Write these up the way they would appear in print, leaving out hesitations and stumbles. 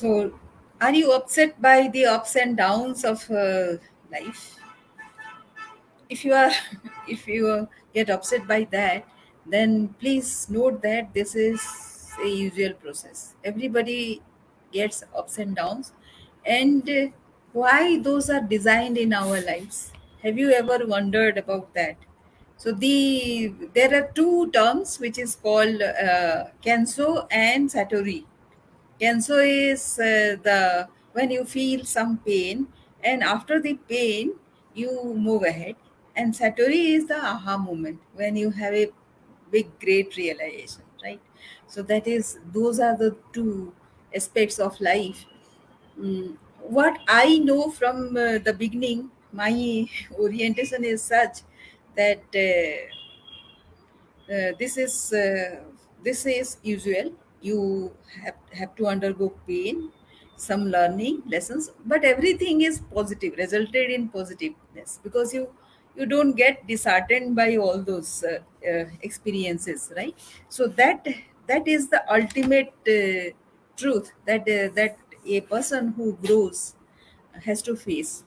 So, are you upset by the ups and downs of life? If you are, if you get upset by that, then please note that this is a usual process. Everybody gets ups and downs, and why those are designed in our lives. Have you ever wondered about that? So there are two terms which is called Kensho and Satory. Kenso is the when you feel some pain, and after the pain you move ahead. And Satori is the aha moment when you have a big great realization, right? So that is those are the two aspects of life. What I know from the beginning, my orientation is such that this is usual. You have to undergo pain, some learning lessons, but everything is positive, resulted in positiveness, because you don't get disheartened by all those experiences, right? So that is the ultimate truth that a person who grows has to face.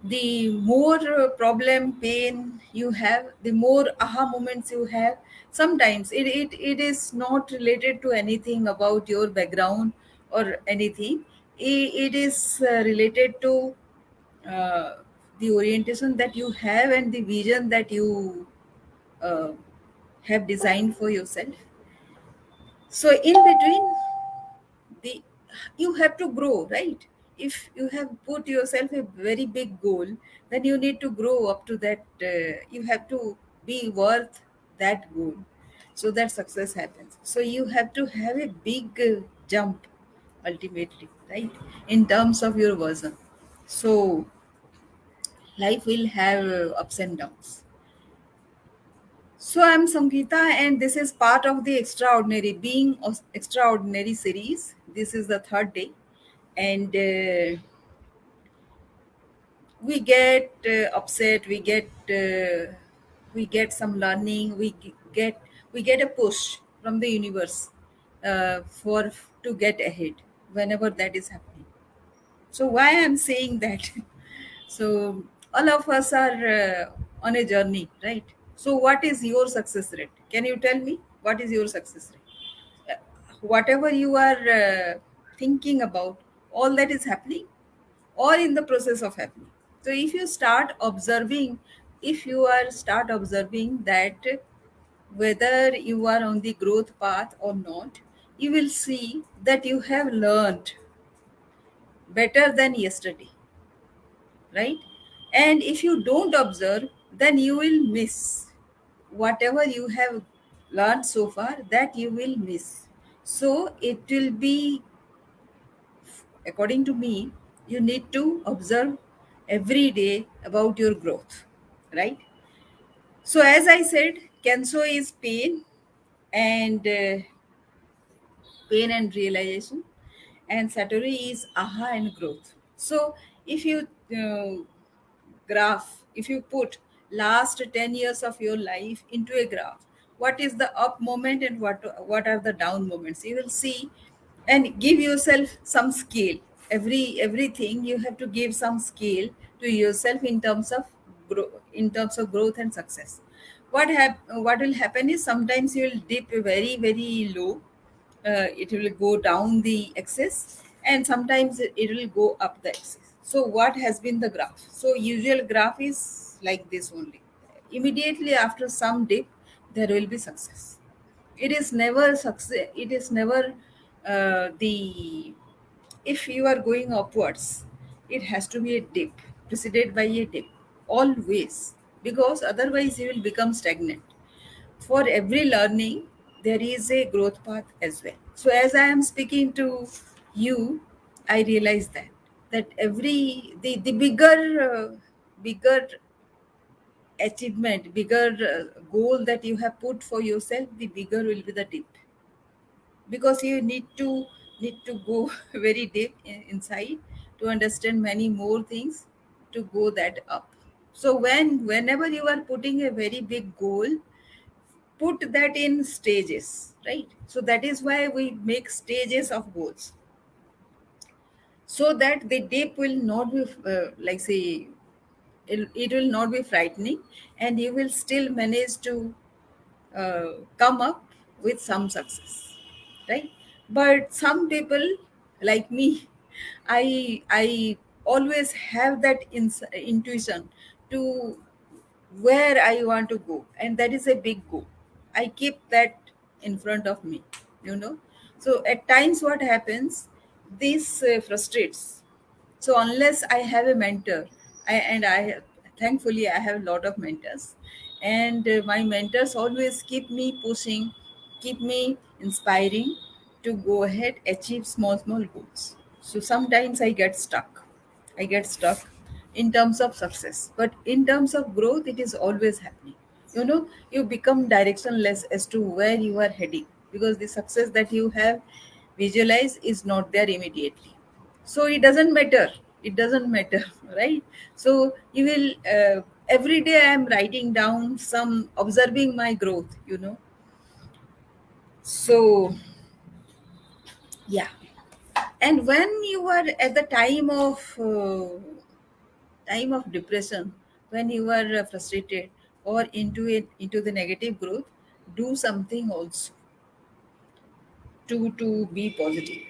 The more problem pain you have, the more aha moments you have. Sometimes it is not related to anything about your background or anything. It is related to uh, the orientation that you have and the vision that you uh, have designed for yourself. So in between, the you have to grow, right? If you have put yourself a very big goal, then you need to grow up to that. You have to be worth that goal so that success happens. So you have to have a big jump ultimately, right, in terms of your version. So life will have ups and downs. So I'm Samgita, and this is part of the Extraordinary Being of Extraordinary series. This is the third day, and we get upset. We get some learning. We get a push from the universe for to get ahead whenever that is happening. So why I'm saying that? So all of us are on a journey, right? So what is your success rate? Can you tell me what is your success rate? Whatever you are thinking about, all that is happening or in the process of happening. So if you are start observing that whether you are on the growth path or not, you will see that you have learned better than yesterday, right? And if you don't observe, then you will miss whatever you have learned so far, that you will miss. So it will be, according to me, you need to observe every day about your growth, right? So as I said, Kenso is and pain and realization, and Satori is aha and growth. So if you graph, if you put last 10 years of your life into a graph, what is the up moment and what are the down moments, you will see. And give yourself some scale. Everything you have to give some scale to yourself in terms of growth and success. What will happen is sometimes you will dip very very low. It will go down the axis, and sometimes it will go up the axis. So what has been the graph? So usual graph is like this only. Immediately after some dip, there will be success. It is never success. It is never the if you are going upwards, it has to be a dip preceded by a dip always, because otherwise you will become stagnant. For every learning there is a growth path as well. So as I am speaking to you, I realize that every the bigger achievement, bigger goal that you have put for yourself, the bigger will be the dip, because you need to go very deep inside to understand many more things to go that up. So whenever you are putting a very big goal, put that in stages, right? So that is why we make stages of goals. so that the dip will not be like say it will not be frightening, and you will still manage to come up with some success, right? But some people like me, I always have that intuition to where I want to go, and that is a big goal. I keep that in front of me, you know. So at times, what happens? This frustrates. So unless I have a mentor, and thankfully I have a lot of mentors, and my mentors always keep me pushing, keep me inspiring to go ahead, achieve small goals. So sometimes I get stuck in terms of success, but in terms of growth, it is always happening. You know, you become directionless as to where you are heading, because the success that you have visualized is not there immediately. So it doesn't matter, it doesn't matter, right? So you will every day I am writing down some, observing my growth, you know. So yeah. And when you are at the time of depression, when you are frustrated or into the negative growth, do something also to be positive.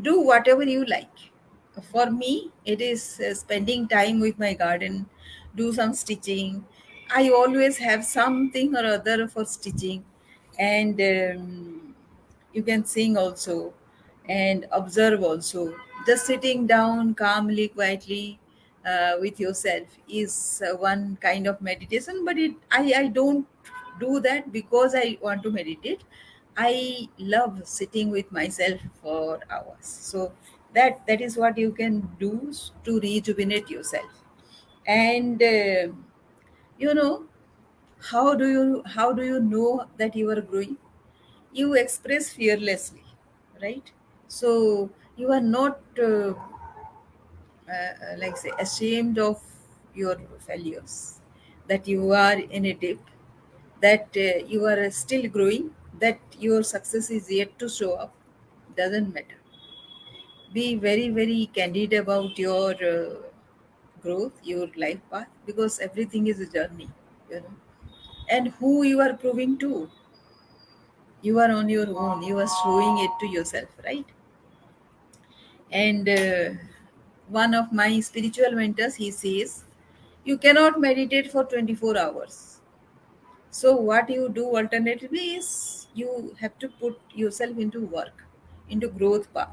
Do whatever you like. For me, it is spending time with my garden, do some stitching. I always have something or other for stitching, and you can sing also and observe also. Just sitting down calmly, quietly with yourself is one kind of meditation, but I don't do that because I want to meditate. I love sitting with myself for hours. So that is what you can do to rejuvenate yourself. And you know, how do you know that you are growing? You express fearlessly, right? So you are not like say ashamed of your failures, that you are in a dip, that you are still growing, that your success is yet to show up. Doesn't matter. Be very candid about your growth, your life path, because everything is a journey, you know. And who you are proving to, you are on your own, you are showing it to yourself, right? And one of my spiritual mentors, he says, you cannot meditate for 24 hours. So what you do alternatively is you have to put yourself into work, into growth path,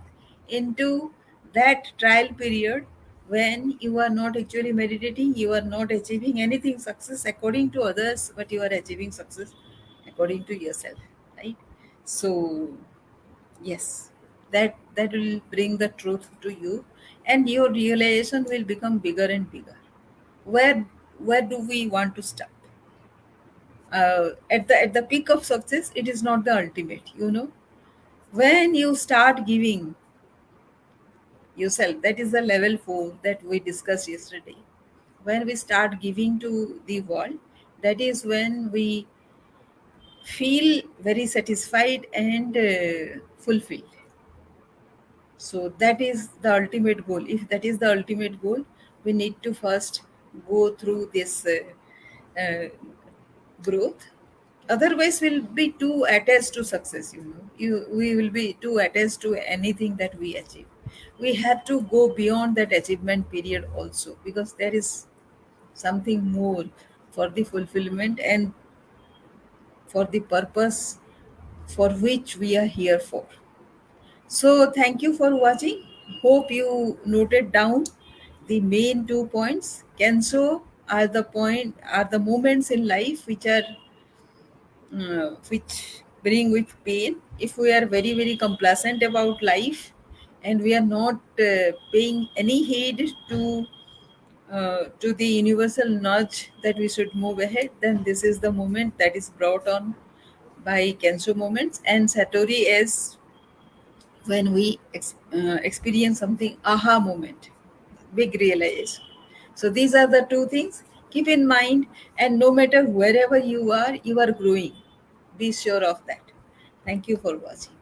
into that trial period when you are not actually meditating, you are not achieving anything success according to others, but you are achieving success according to yourself, right? So yes, that will bring the truth to you, and your realization will become bigger and bigger. Where do we want to stop? At the peak of success, it is not the ultimate, you know. When you start giving yourself, that is the level 4 that we discussed yesterday. When we start giving to the world, that is when we feel very satisfied and fulfilled. So that is the ultimate goal. If that is the ultimate goal, we need to first go through this growth. Otherwise, we'll be too attached to success. You know, we will be too attached to anything that we achieve. We have to go beyond that achievement period also, because there is something more for the fulfillment and for the purpose for which we are here for. So thank you for watching. Hope you noted down the main 2 points. Kensho are the moments in life which bring with pain. If we are very complacent about life, and we are not paying any heed to the universal nudge that we should move ahead, then this is the moment that is brought on by Kensho moments. And Satori is when we experience something aha moment, big realization. So these are the two things keep in mind, and no matter wherever you are growing. Be sure of that. Thank you for watching.